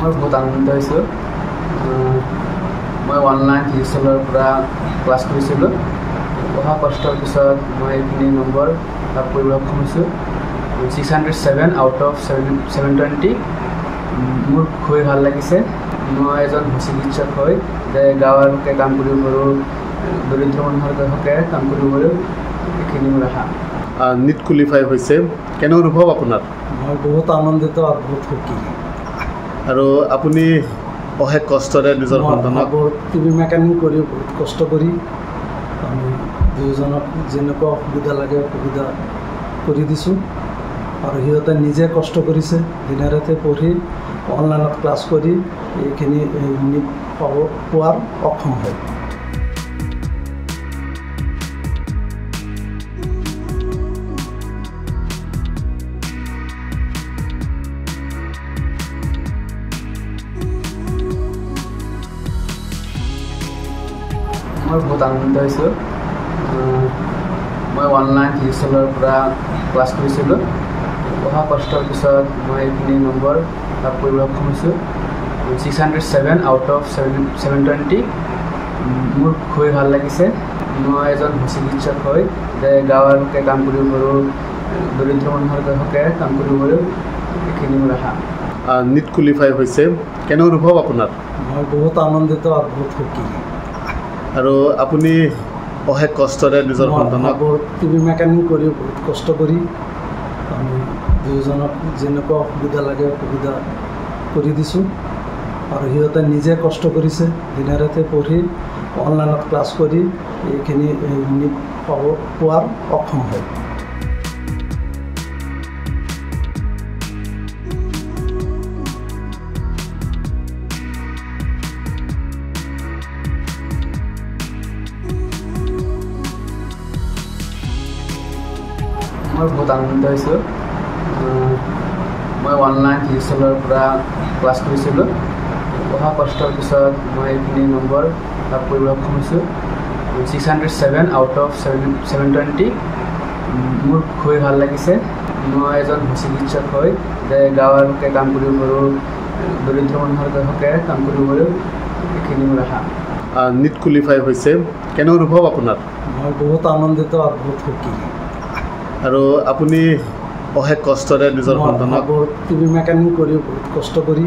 মই বহুত আনন্দিত হৈছোঁ। মই অনলাইন ডিজিটেলৰ পৰা ক্লাছ কৰিছিলোঁ। পঢ়া কষ্টৰ পিছত মই এইখিনি নম্বৰ লাভ কৰিবলৈ সক্ষম হৈছোঁ। 607 আউট অফ 720। মোৰ খুবেই ভাল লাগিছে। মই এজন চিকিৎসক হৈ যে গাঁৱৰ হকে কাম কৰিব পাৰোঁ, দৰিদ্ৰ মানুহৰ হকে কাম কৰিব পাৰোঁ, এইখিনি মোৰ আশা। নীট কোৱালিফাই হৈছে, কেনে অনুভৱ আপোনাৰ? মই বহুত আনন্দিত আৰু বহুত সুখী। আৰু আপুনি অশেষ কষ্টৰে নিজৰ সন্তানক টিভি মেকানিক কৰি বহুত কষ্ট কৰি আমি দুয়োজনক যেনেকুৱা সুবিধা লাগে সুবিধা কৰি দিছোঁ। আৰু সিহঁতে নিজে কষ্ট কৰিছে, দিনে ৰাতি পঢ়ি অনলাইনত ক্লাছ কৰি এইখিনি নীট পোৱাৰ সক্ষম হয়। মই বহুত আনন্দিত হৈছোঁ। মই অনলাইন ডিজিটেলৰ পৰা ক্লাছ কৰিছিলোঁ। পঢ়া কষ্টৰ পিছত মই এইখিনি নম্বৰ লাভ কৰিবলৈ সক্ষম হৈছোঁ। 607 আউট অফ 720। মোৰ খুবেই ভাল লাগিছে। মই এজন চিকিৎসক হৈ যে গাঁৱৰ হকে কাম কৰিব পাৰোঁ, দৰিদ্ৰ মানুহৰ হকে কাম কৰিব পাৰোঁ, এইখিনি মোৰ আশা। নীট কোৱালিফাই হৈছে, কেনে অনুভৱ আপোনাৰ? মই বহুত আনন্দিত আৰু বহুত সুখী। আৰু আপুনি অশেষ কষ্টৰে নিজৰ সন্তানক টিভি মেকানিক কৰি বহুত কষ্ট কৰি আমি দুয়োজনক যেনেকুৱা সুবিধা লাগে সুবিধা কৰি দিছোঁ। আৰু সিহঁতে নিজে কষ্ট কৰিছে, দিনে ৰাতি পঢ়ি অনলাইনত ক্লাছ কৰি এইখিনি নীট পোৱাৰ সক্ষম হয়। মই বহুত আনন্দিত হৈছোঁ। মই অনলাইন ডিজিটেলৰ পৰা ক্লাছ কৰিছিলোঁ। পঢ়া কষ্টৰ পিছত মই এইখিনি নম্বৰ লাভ কৰিবলৈ সক্ষম হৈছোঁ। 607 আউট অফ 720। মোৰ খুবেই ভাল লাগিছে। মই এজন চিকিৎসক হৈ যে গাঁৱৰ হকে কাম কৰিব পাৰোঁ, দৰিদ্ৰ মানুহৰ হকে কাম কৰিব পাৰোঁ, এইখিনি মোৰ আশা। নীট কোৱালিফাই হৈছে, কেনে অনুভৱ আপোনাৰ? মই বহুত আনন্দিত আৰু বহুত সুখী। আৰু আপুনি অশেষ কষ্টৰে নিজৰ সন্তানক টিভি মেকানিক কৰি বহুত কষ্ট কৰি